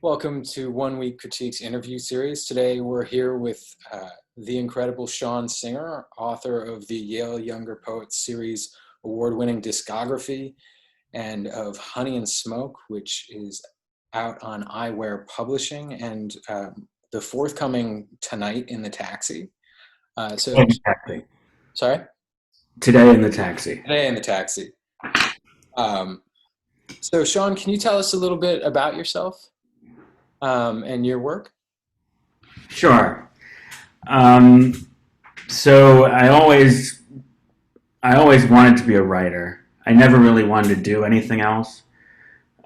Welcome to One Week Critiques interview series. Today we're here with the incredible Sean Singer, author of the Yale Younger Poets series award-winning discography and of Honey and Smoke, which is out on iWare Publishing, and the forthcoming Tonight in the Taxi. Exactly. Sorry? Today in the Taxi. Today in the Taxi. So Sean, can you tell us a little bit about yourself and your work? Sure. So I always wanted to be a writer. I never really wanted to do anything else.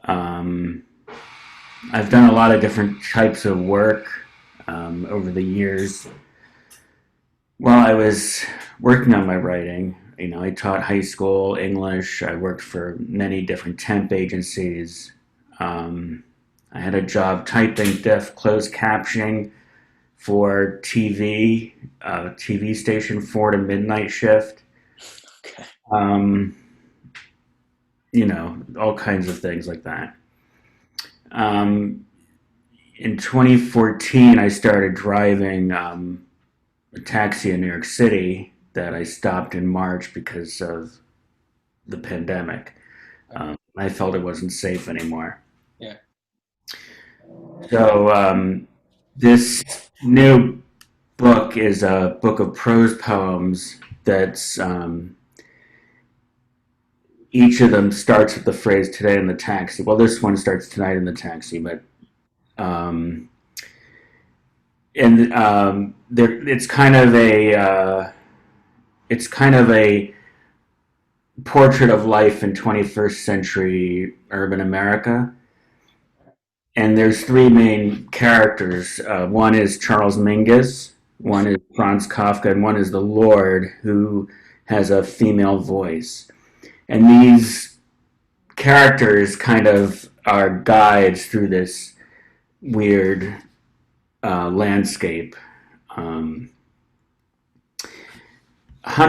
Um, I've done a lot of different types of work over the years. While I was working on my writing, I taught high school English. I worked for many different temp agencies. I had a job typing deaf closed captioning for TV station 4 to midnight shift. Okay. All kinds of things like that. In 2014, I started driving a taxi in New York City that I stopped in March because of the pandemic. I felt it wasn't safe anymore. Yeah. So this new book is a book of prose poems that's each of them starts with the phrase "today in the taxi." Well, this one starts "tonight in the taxi," but um, it's kind of a portrait of life in 21st century urban America. And there's three main characters. One is Charles Mingus, one is Franz Kafka, and one is the Lord, who has a female voice. And these characters kind of are guides through this weird landscape. Honey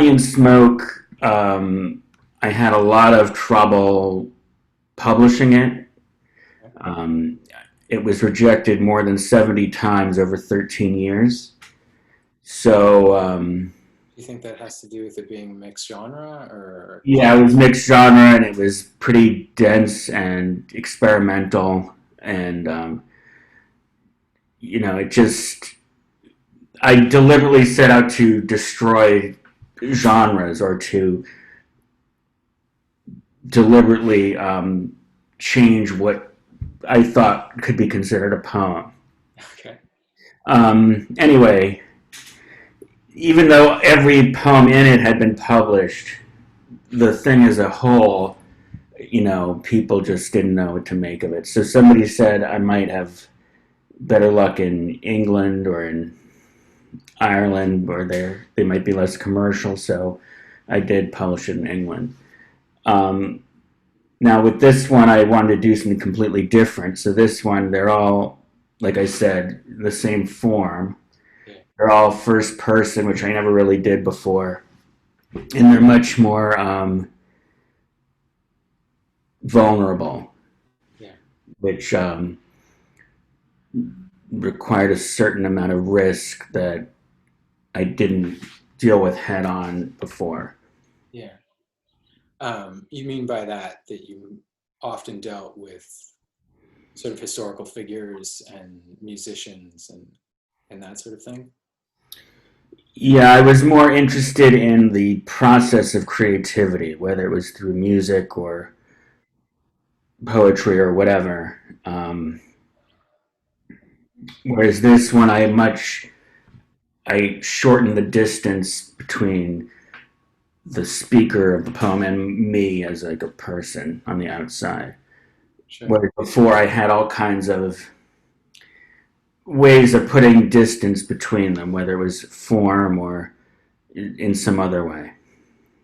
and Smoke, I had a lot of trouble publishing it. It was rejected more than 70 times over 13 years. So, Do you think that has to do with it being mixed genre, or? yeah, it was mixed genre and it was pretty dense and experimental. And, it just, I deliberately set out to destroy genres or to deliberately change what I thought could be considered a poem. Okay. Anyway, even though every poem in it had been published, the thing as a whole, people just didn't know what to make of it. So somebody said I might have better luck in England or in Ireland, where they might be less commercial. So I did publish it in England. Now with this one, I wanted to do something completely different. So this one, they're all, like I said, the same form. They're all first person, which I never really did before. And they're much more vulnerable, Yeah. which required a certain amount of risk that I didn't deal with head on before. Yeah. You mean by that you often dealt with sort of historical figures and musicians and that sort of thing? Yeah, I was more interested in the process of creativity, whether it was through music or poetry or whatever. Whereas this one, I shortened the distance between the speaker of the poem and me as like a person on the outside. Sure. Whereas before, I had all kinds of ways of putting distance between them, whether it was form or in some other way.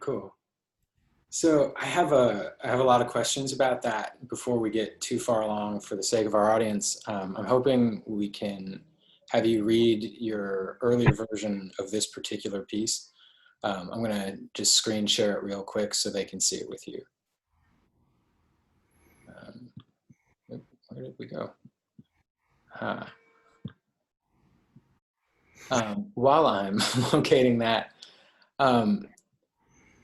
Cool. So I have a lot of questions about that before we get too far along for the sake of our audience. I'm hoping we can have you read your earlier version of this particular piece. I'm going to just screen share it real quick so they can see it with you. Where did we go? uh, while I'm locating that, um,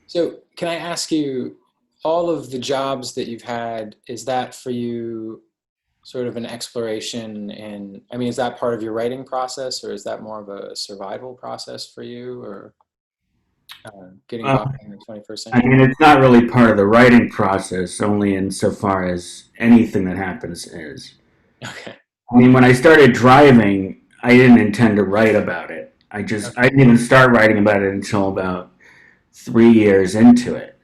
so can I ask you, all of the jobs that you've had, is that for you sort of an exploration in, I mean, is that part of your writing process, or is that more of a survival process for you, or getting Uh, by in the 21st I century? mean, it's not really part of the writing process, only insofar as anything that happens is. Okay. I mean, when I started driving, I didn't intend to write about it. I Okay. didn't even start writing about it until about 3 years into it.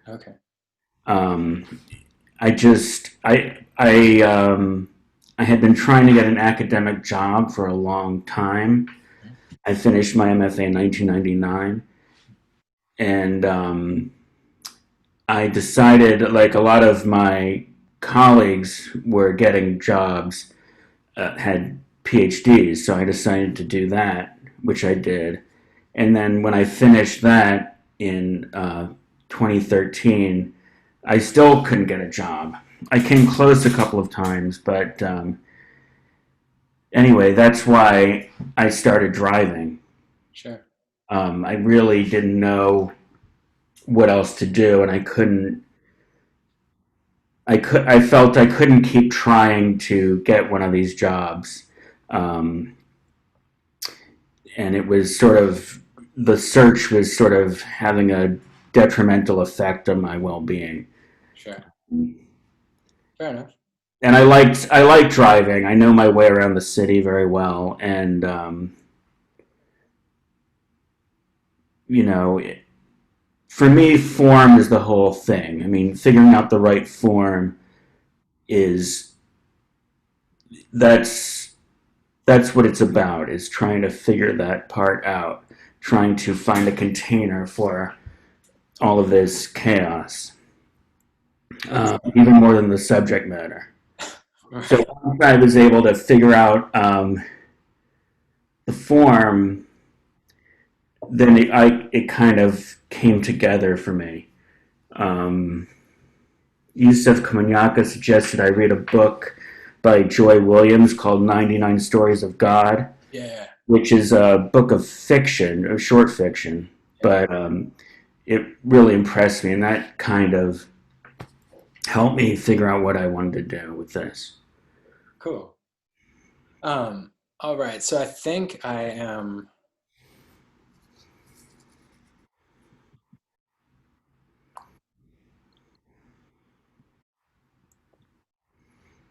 Okay. Um, I had been trying to get an academic job for a long time. I finished my MFA in 1999, and I decided, like a lot of my colleagues were getting jobs, had PhDs, so I decided to do that, which I did. And then when I finished that in 2013, I still couldn't get a job. I came close a couple of times, but anyway, that's why I started driving. Sure. I really didn't know what else to do, and I felt I couldn't keep trying to get one of these jobs, um, and it was sort of the search was sort of having a detrimental effect on my well-being. Sure. Fair enough. And I liked driving. I know my way around the city very well, and you know, for me, form is the whole thing. I mean, figuring out the right form is that's that's what it's about. Is trying to figure that part out, trying to find a container for all of this chaos, That's even more than the subject matter. So right. once I was able to figure out the form, then it kind of came together for me. Um, Yusef Komunyaka suggested I read a book by Joy Williams called 99 Stories of God, Yeah. which is a book of fiction, or short fiction, Yeah. but it really impressed me, and that kind of helped me figure out what I wanted to do with this. Cool. Um, all right. So I think I am,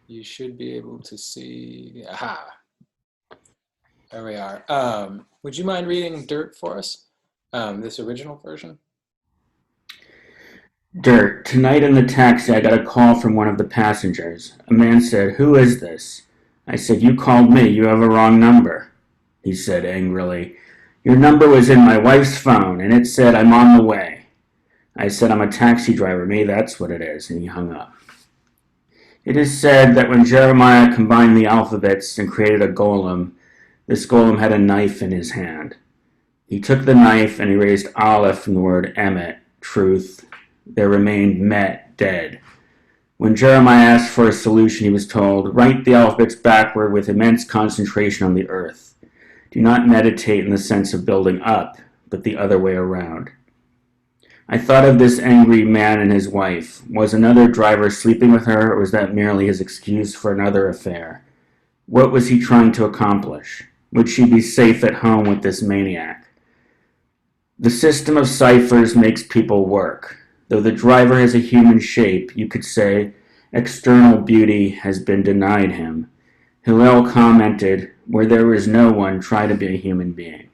you should be able to see, aha, there we are. Would you mind reading Dirt for us? This original version? Dirt. Tonight in the taxi, I got a call from one of the passengers. A man said, "Who is this?" I said, "You called me. You have a wrong number." He said angrily, "Your number was in my wife's phone, and it said I'm on the way." I said, "I'm a taxi driver. Maybe that's what it is," and he hung up. It is said that when Jeremiah combined the alphabets and created a golem, this golem had a knife in his hand. He took the knife and erased Aleph from the word emet, truth. There remained met, dead. When Jeremiah asked for a solution, he was told, "Write the alphabets backward with immense concentration on the earth. Do not meditate in the sense of building up, but the other way around." I thought of this angry man and his wife. Was another driver sleeping with her, or was that merely his excuse for another affair? What was he trying to accomplish? Would she be safe at home with this maniac? The system of ciphers makes people work. Though the driver has a human shape, you could say external beauty has been denied him. Hillel commented, "Where there is no one, try to be a human being."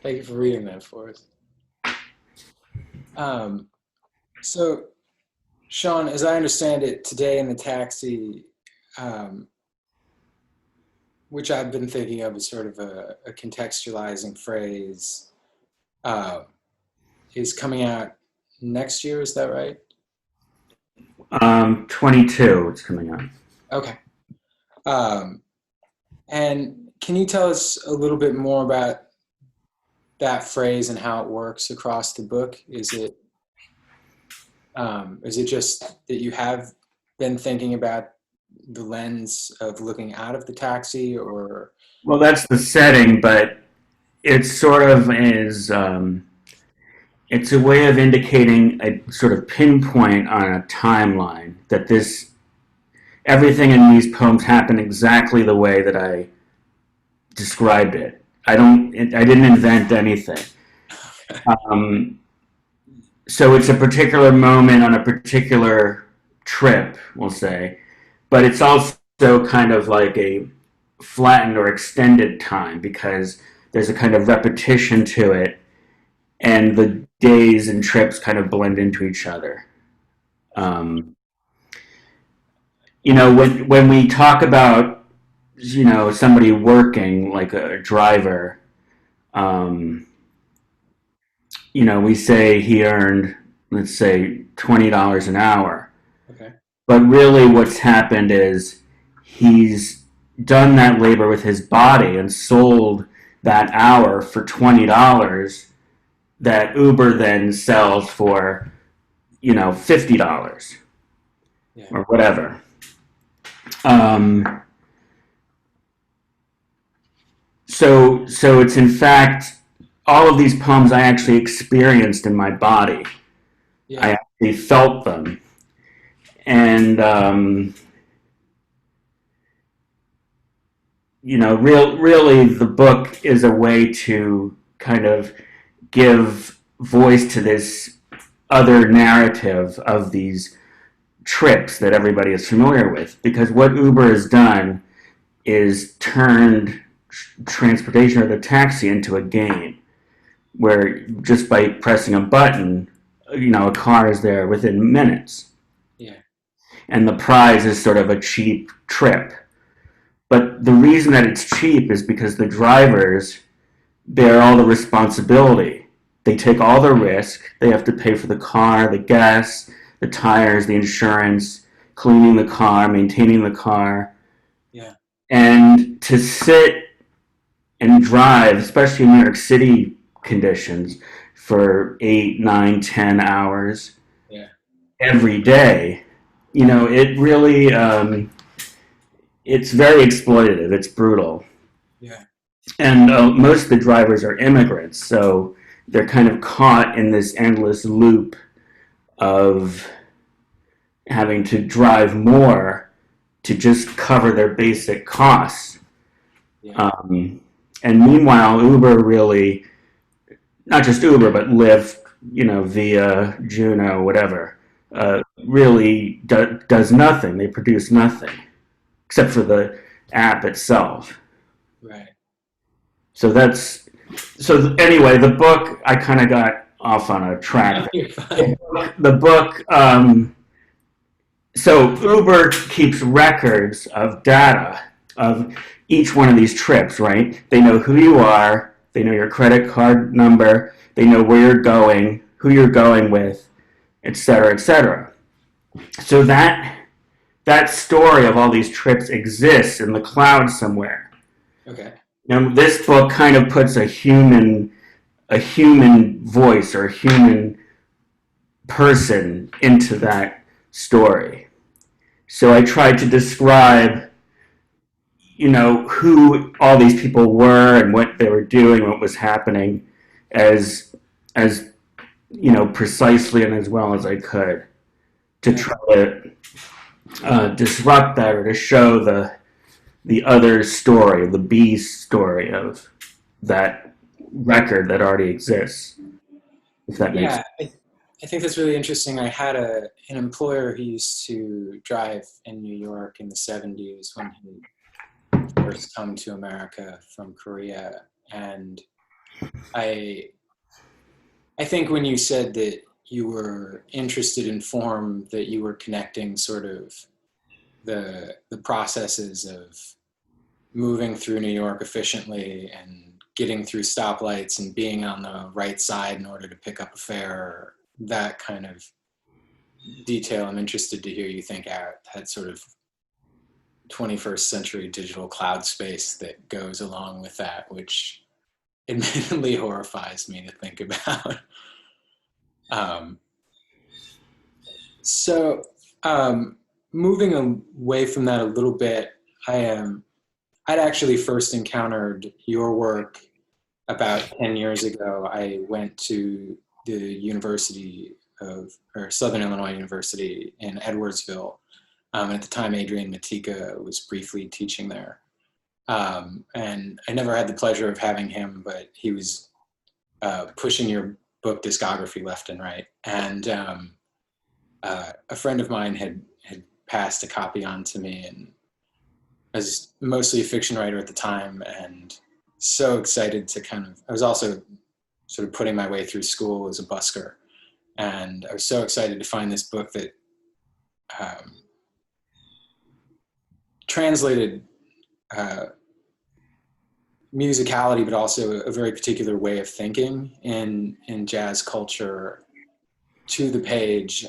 Thank you for reading that for us. Um, so, Sean, as I understand it, today in the taxi, um, which I've been thinking of as sort of a contextualizing phrase, uh, is coming out next year. Is that right? 22, it's coming up. Okay. Um, and can you tell us a little bit more about that phrase and how it works across the book? Is it just that you have been thinking about the lens of looking out of the taxi, or? Well, that's the setting, but it sort of is. It's a way of indicating a sort of pinpoint on a timeline that this everything in these poems happened exactly the way that I described it. I didn't invent anything. Um, so it's a particular moment on a particular trip, we'll say, but it's also kind of like a flattened or extended time because there's a kind of repetition to it, and the days and trips kind of blend into each other. Um, when we talk about somebody working like a driver, um, we say he earned, let's say, $20 an hour. Okay. But really, what's happened is he's done that labor with his body and sold that hour for $20 that Uber then sells for, $50 or whatever. So it's in fact all of these poems I actually experienced in my body. Yeah. I actually felt them, and really, the book is a way to kind of give voice to this other narrative of these trips that everybody is familiar with. Because what Uber has done is turned transportation or the taxi into a game where just by pressing a button, a car is there within minutes. Yeah. And the prize is sort of a cheap trip. But the reason that it's cheap is because the drivers bear all the responsibility. They take all the risk. They have to pay for the car, the gas, the tires, the insurance, cleaning the car, maintaining the car. Yeah. And to sit and drive, especially in New York City conditions, for 8, 9, 10 hours every day, it really, it's very exploitative. It's brutal. Yeah. And most of the drivers are immigrants, so they're kind of caught in this endless loop of having to drive more to just cover their basic costs. Yeah. And meanwhile, Uber really, not just Uber, but Lyft, via Juno, whatever, really does nothing. They produce nothing except for the app itself. Right. So anyway, the book, I kind of got off on a track. You're fine. The book, so Uber keeps records of data of each one of these trips, right? They know who you are, they know your credit card number, they know where you're going, who you're going with, etc., etc. So that story of all these trips exists in the cloud somewhere. Okay. Now, this book kind of puts a human voice or a human person into that story. So I tried to describe, who all these people were and what they were doing, what was happening, as precisely and as well as I could, to try to disrupt that or to show the other story, the B story of that record that already exists. If that makes sense. I think that's really interesting. I had an employer who used to drive in New York in the 70s when he first come to America from Korea. And I think when you said that you were interested in form, that you were connecting sort of the processes of moving through New York efficiently and getting through stoplights and being on the right side in order to pick up a fare, that kind of detail. I'm interested to hear you think out that sort of 21st century digital cloud space that goes along with that, which admittedly horrifies me to think about. So moving away from that a little bit, I'd actually first encountered your work about 10 years ago. I went to the Southern Illinois University in Edwardsville. At the time, Adrian Matika was briefly teaching there. And I never had the pleasure of having him, but he was pushing your book discography left and right. And a friend of mine had passed a copy on to me, and I was mostly a fiction writer at the time, and so excited to I was also sort of putting my way through school as a busker, and I was so excited to find this book that translated musicality, but also a very particular way of thinking in jazz culture to the page,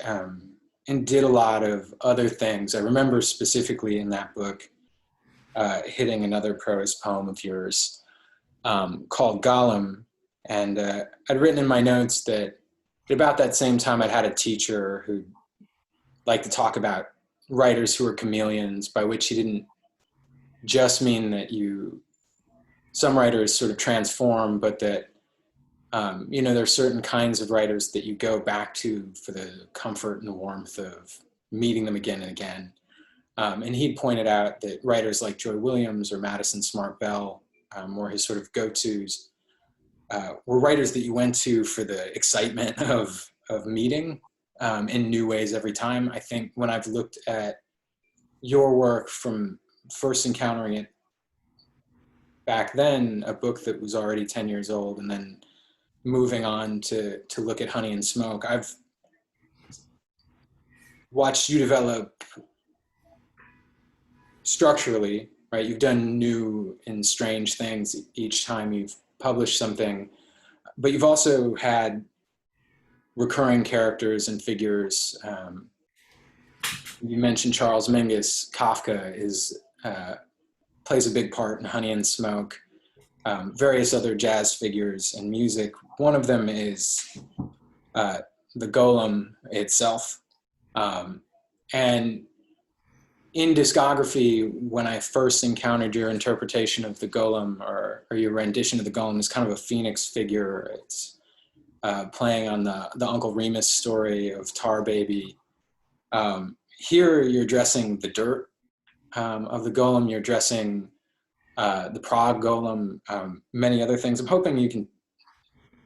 and did a lot of other things. I remember specifically in that book hitting another prose poem of yours called Golem, and I'd written in my notes that at about that same time I'd had a teacher who liked to talk about writers who are chameleons, by which he didn't just mean that some writers sort of transform, but that there are certain kinds of writers that you go back to for the comfort and the warmth of meeting them again and again. And he pointed out that writers like Joy Williams or Madison Smart Bell, were his sort of go-tos, were writers that you went to for the excitement of meeting in new ways every time. I think when I've looked at your work from first encountering it back then, a book that was already 10 years old, and then moving on to look at Honey and Smoke, I've watched you develop structurally, right? You've done new and strange things each time you've published something, but you've also had recurring characters and figures. You mentioned Charles Mingus. Kafka plays a big part in Honey and Smoke. Various other jazz figures and music. One of them is the Golem itself. And in discography, when I first encountered your interpretation of the Golem, or your rendition of the Golem, is kind of a phoenix figure. It's playing on the Uncle Remus story of Tar Baby. Here you're addressing the dirt of the Golem. You're addressing the Prague Golem, many other things. I'm hoping you can,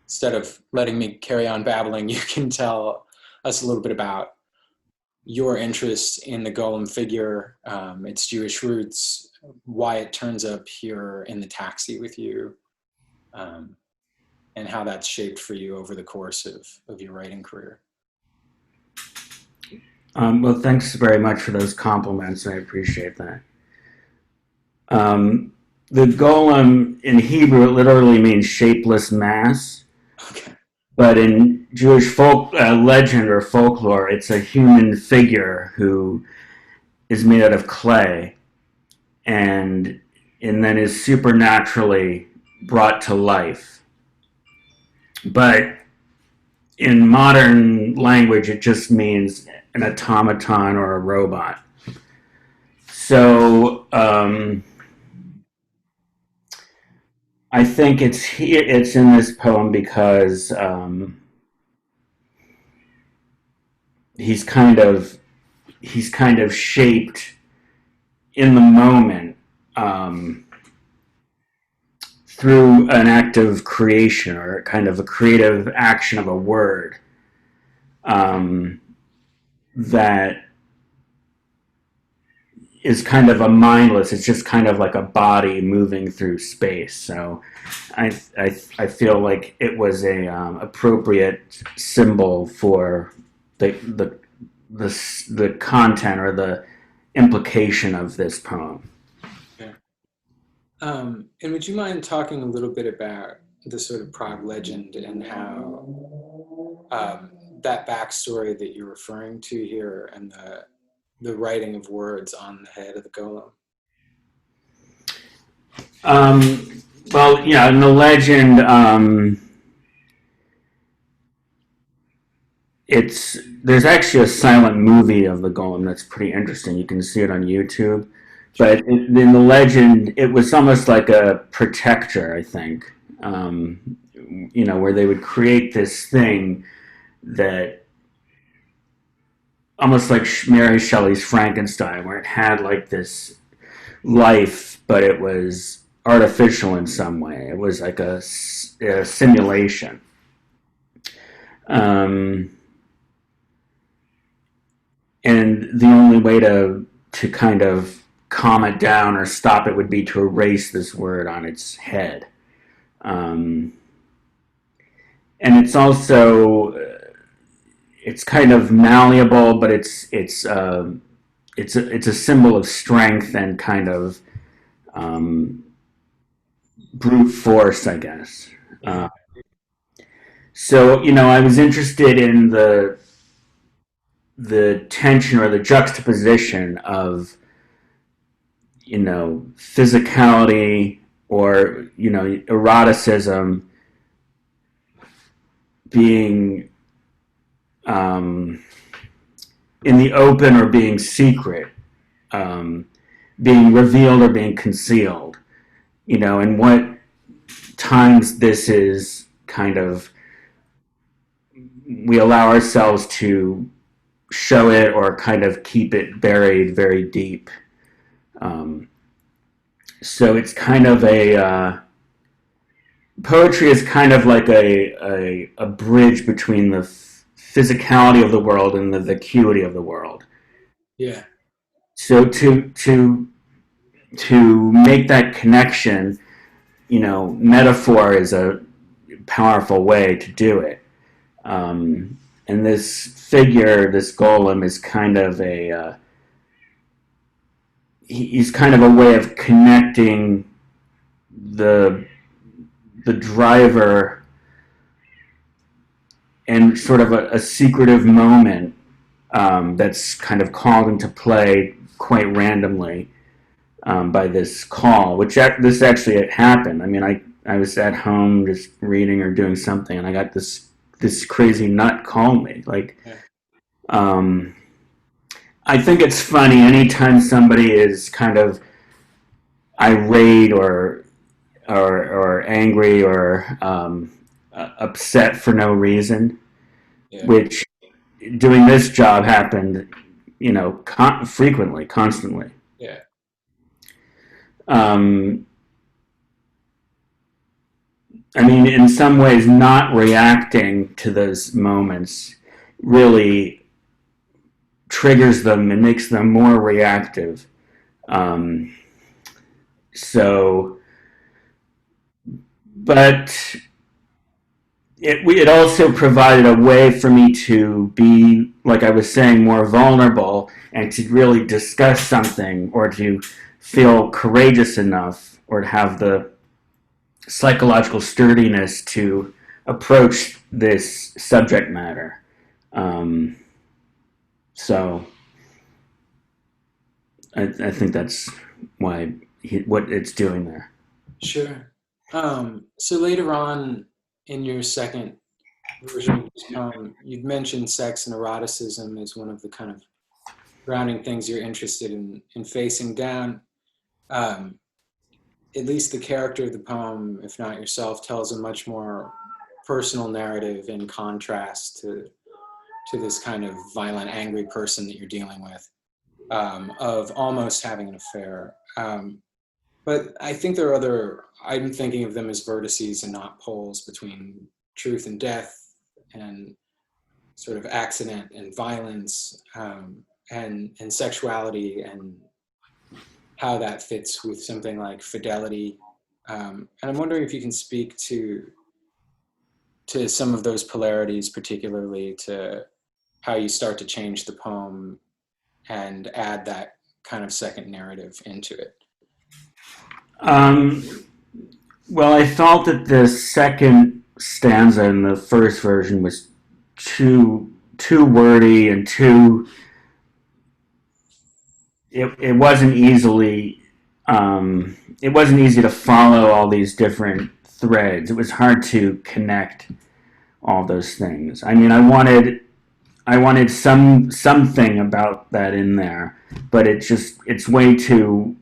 instead of letting me carry on babbling, you can tell us a little bit about your interest in the Golem figure, its Jewish roots, why it turns up here in the taxi with you, and how that's shaped for you over the course of your writing career. Well, thanks very much for those compliments. I appreciate that. The Golem in Hebrew, it literally means shapeless mass. Okay. But in Jewish folk legend or folklore, it's a human figure who is made out of clay and then is supernaturally brought to life. But in modern language, it just means an automaton or a robot. So I think it's in this poem because he's kind of shaped in the moment through an act of creation, or kind of a creative action of a word that is kind of a mindless, it's just kind of like a body moving through space. So I feel like it was a appropriate symbol for the content or the implication of this poem. Okay. And would you mind talking a little bit about the sort of Prague legend and how that backstory that you're referring to here, and the writing of words on the head of the Golem? Well, yeah, in the legend, there's actually a silent movie of the golem that's pretty interesting. You can see it on YouTube. But in the legend, it was almost like a protector, I think. Where they would create this thing that almost like Mary Shelley's Frankenstein, where it had like this life, but it was artificial in some way. It was like a simulation. And the only way to kind of calm it down or stop it would be to erase this word on its head. And it's also it's kind of malleable, but it's a symbol of strength and kind of brute force, I guess. So I was interested in the tension or the juxtaposition of physicality or eroticism being in the open or being secret, being revealed or being concealed, and what times this is kind of we allow ourselves to show it or kind of keep it buried very deep. So it's kind of poetry is kind of like a bridge between the physicality of the world and the vacuity of the world. Yeah. So to make that connection, metaphor is a powerful way to do it. And this figure, this golem, is kind of he's kind of a way of connecting the driver and sort of a secretive moment that's kind of called into play quite randomly by this call, which this actually it happened. I mean, I was at home just reading or doing something, and I got this crazy nut call me. Like, I think it's funny anytime somebody is kind of irate or angry or upset for no reason, which doing this job happened, frequently, constantly. Yeah. I mean, in some ways, not reacting to those moments really triggers them and makes them more reactive. But it also provided a way for me to be, like I was saying, more vulnerable and to really discuss something or to feel courageous enough or to have the psychological sturdiness to approach this subject matter. So I think that's why what it's doing there. Sure. So later on in your second version of this poem, you'd mentioned sex and eroticism as one of the kind of grounding things you're interested in facing down. At least the character of the poem, if not yourself, tells a much more personal narrative in contrast to this kind of violent, angry person that you're dealing with, of almost having an affair. But I think there are I'm thinking of them as vertices and not poles between truth and death and sort of accident and violence, and sexuality, and how that fits with something like fidelity. And I'm wondering if you can speak to some of those polarities, particularly to how you start to change the poem and add that kind of second narrative into it. Well, I felt that the second stanza in the first version was too wordy and too. It wasn't easy to follow all these different threads. It was hard to connect all those things. I mean, I wanted I wanted something about that in there, but it's way too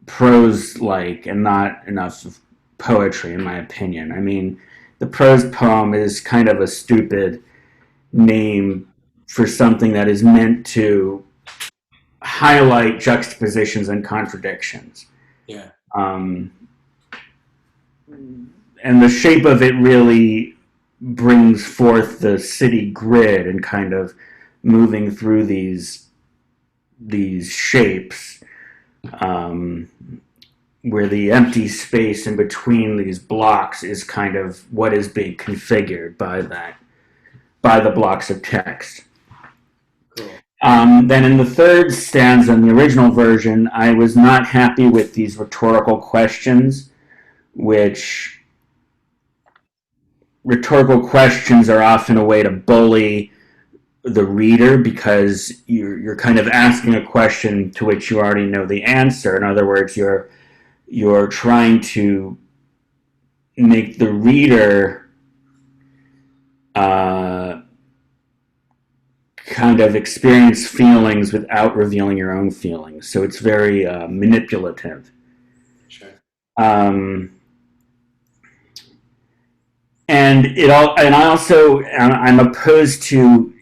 prose like and not enough poetry, in my opinion. I mean, the prose poem is kind of a stupid name for something that is meant to highlight juxtapositions and contradictions. Yeah. Um, and the shape of it really brings forth the city grid and kind of moving through these shapes, um, where the empty space in between these blocks is kind of what is being configured by the blocks of text. Cool. Then in the third stanza in the original version, I was not happy with these rhetorical questions, which rhetorical questions are often a way to bully the reader because you're kind of asking a question to which you already know the answer. In other words, you're trying to make the reader kind of experience feelings without revealing your own feelings. So it's very manipulative. Sure. And I'm opposed to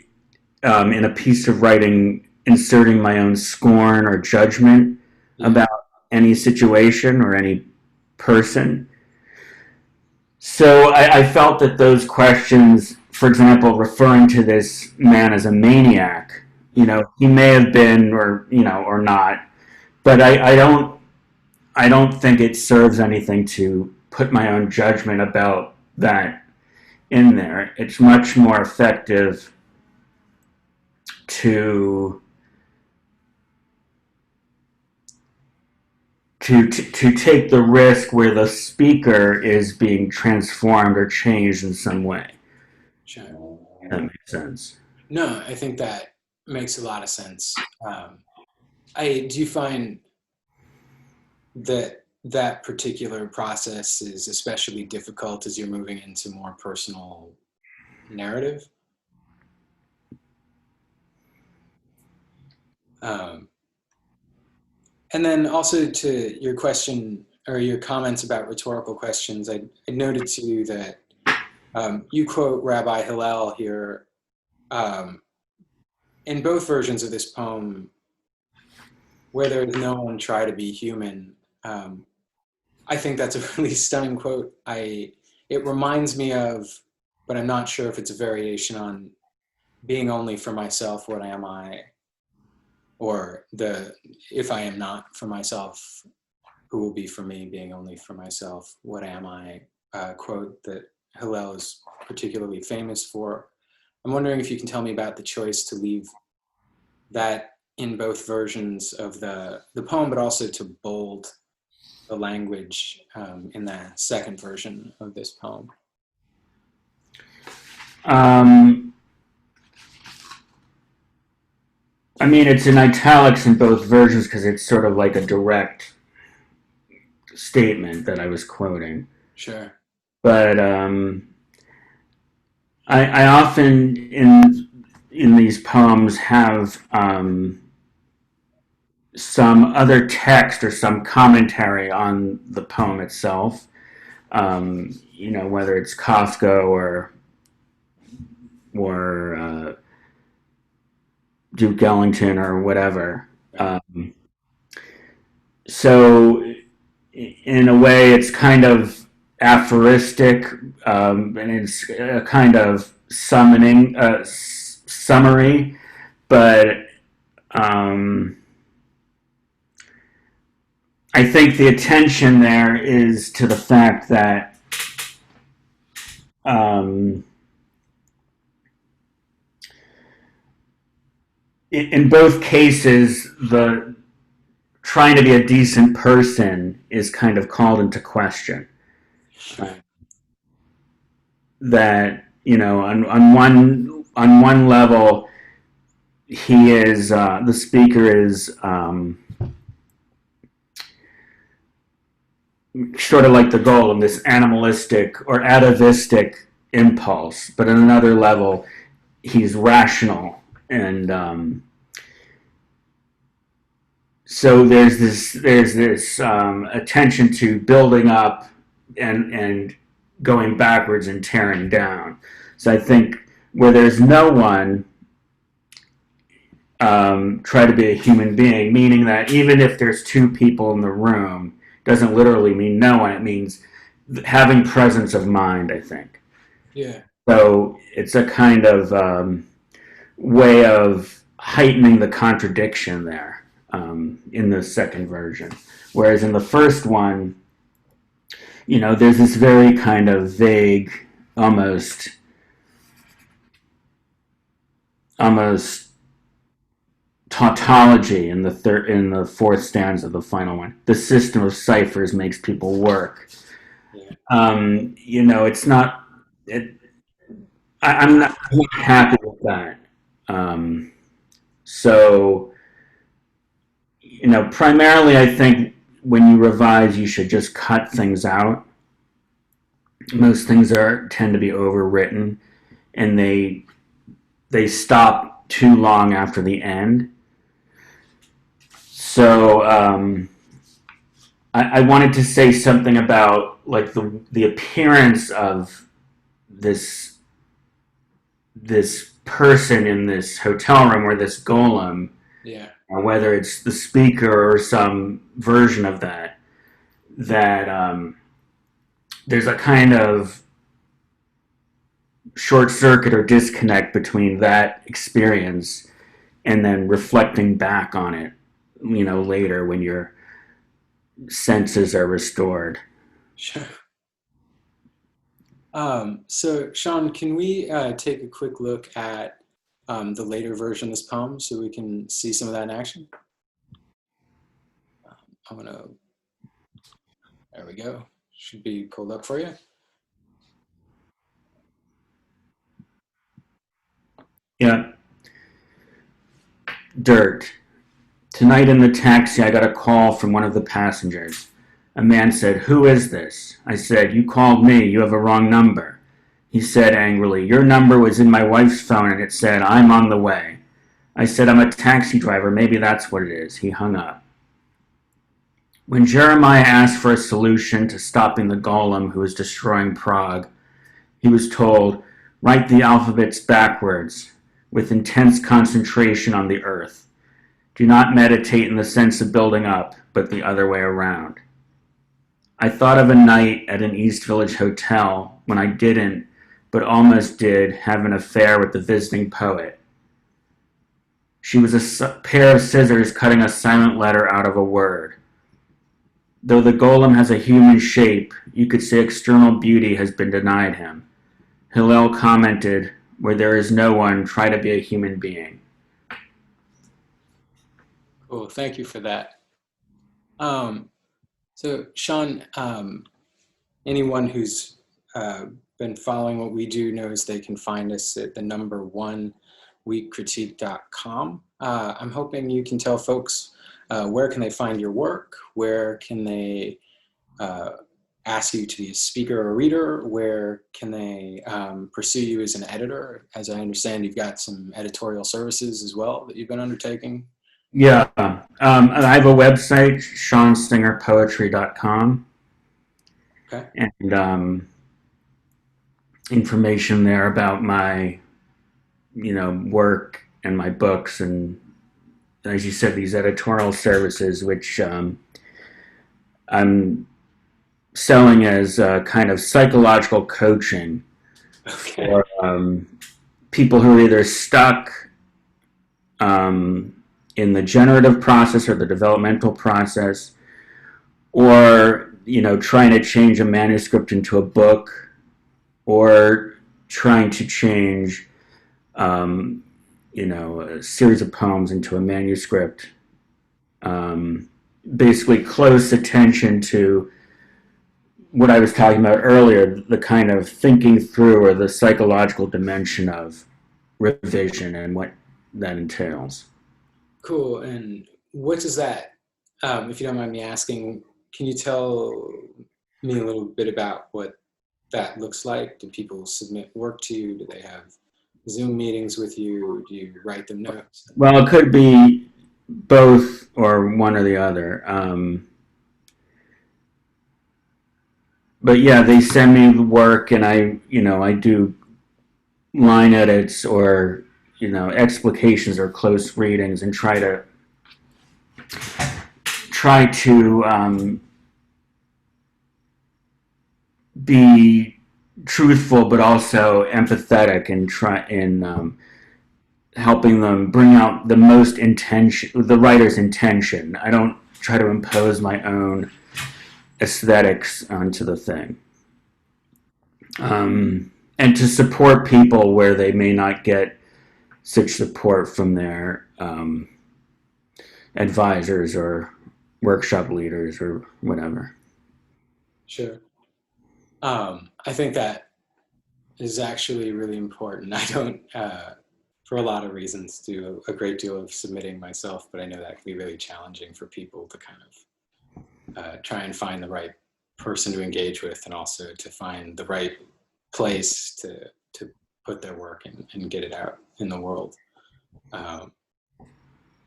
in a piece of writing inserting my own scorn or judgment about any situation or any person. So I felt that those questions, for example, referring to this man as a maniac, he may have been, or not, but I don't think it serves anything to put my own judgment about that in there. It's much more effective to take the risk where the speaker is being transformed or changed in some way. Sure. That makes sense. No, I think that makes a lot of sense. Do you find that particular process is especially difficult as you're moving into more personal narrative? And then also to your question or your comments about rhetorical questions, I noted to you that you quote Rabbi Hillel here. In both versions of this poem, where there's no one try to be human, I think that's a really stunning quote. It reminds me of, but I'm not sure if it's a variation on being only for myself, what am I? Or if I am not for myself, who will be for me, being only for myself, what am I? Quote that Hillel is particularly famous for. I'm wondering if you can tell me about the choice to leave that in both versions of the poem, but also to bold the language in the second version of this poem. I mean, it's in italics in both versions because it's sort of like a direct statement that I was quoting. Sure. But I often in these poems have some other text or some commentary on the poem itself. Whether it's Kafka or Duke Ellington or whatever. So in a way, it's kind of aphoristic, and it's a kind of summary, but I think the attention there is to the fact that in both cases, the trying to be a decent person is kind of called into question. That on one level, he is the speaker is sort of like the golem, this animalistic or atavistic impulse, but on another level, he's rational, and so there's this attention to building up and going backwards and tearing down. So I think where there's no one, try to be a human being, meaning that even if there's two people in the room, doesn't literally mean no one. It means having presence of mind, I think. Yeah. So it's a kind of way of heightening the contradiction there, in the second version. Whereas in the first one, there's this very kind of vague, almost tautology in the fourth stanza of the final one. The system of ciphers makes people work. Yeah. It's not. I'm not happy with that. So, primarily, I think when you revise, you should just cut things out. Most things tend to be overwritten, and they stop too long after the end. So I wanted to say something about like the appearance of this person in this hotel room, or this golem, Yeah. or whether it's the speaker or some version of that. There's a kind of short circuit or disconnect between that experience and then reflecting back on it, later when your senses are restored. Sure. So Sean, can we take a quick look at the later version of this poem so we can see some of that in action? I'm gonna, there we go. Should be pulled up for you. Yeah. Dirt. Tonight in the taxi, I got a call from one of the passengers. A man said, "Who is this?" I said, "You called me. You have a wrong number." He said angrily, "Your number was in my wife's phone and it said, 'I'm on the way.'" I said, "I'm a taxi driver. Maybe that's what it is." He hung up. When Jeremiah asked for a solution to stopping the golem who was destroying Prague, he was told, "Write the alphabets backwards, with intense concentration on the earth. Do not meditate in the sense of building up, but the other way around." I thought of a night at an East Village hotel when I didn't, but almost did, have an affair with the visiting poet. She was a pair of scissors cutting a silent letter out of a word. Though the golem has a human shape, you could say external beauty has been denied him. Hillel commented, "Where there is no one, try to be a human being." Cool, thank you for that. So Sean, anyone who's been following what we do knows they can find us at the number one weekcritique.com. I'm hoping you can tell folks where can they find your work, where can they ask you to be a speaker or a reader, where can they pursue you as an editor. As I understand, you've got some editorial services as well that you've been undertaking. Yeah. I have a website, seansingerpoetry.com. Okay. And information there about my, work and my books, and as you said, these editorial services, which I'm selling as kind of psychological coaching Okay. for people who are either stuck in the generative process or the developmental process, or trying to change a manuscript into a book, or trying to change a series of poems into a manuscript. Basically close attention to what I was talking about earlier, the kind of thinking through or the psychological dimension of revision and what that entails. Cool. And what does that, if you don't mind me asking, can you tell me a little bit about what that looks like? Do people submit work to you? Do they have Zoom meetings with you? Do you write them notes? Well, it could be both or one or the other. But yeah, they send me the work, and I do line edits or explications or close readings, and try to be truthful but also empathetic, and try in helping them bring out the writer's intention. I don't try to impose my own aesthetics onto the thing. And to support people where they may not get such support from their advisors or workshop leaders or whatever. Sure. I think that is actually really important. I don't, for a lot of reasons, do a great deal of submitting myself, but I know that can be really challenging for people to kind of try and find the right person to engage with, and also to find the right place to put their work and get it out in the world.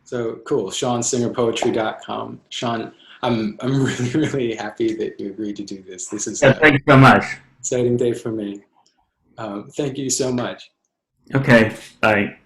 So cool. SeanSingerPoetry.com. Sean, I'm really, really happy that you agreed to do this. This is Yeah, thanks so much. exciting day for me. Thank you so much. Okay, bye.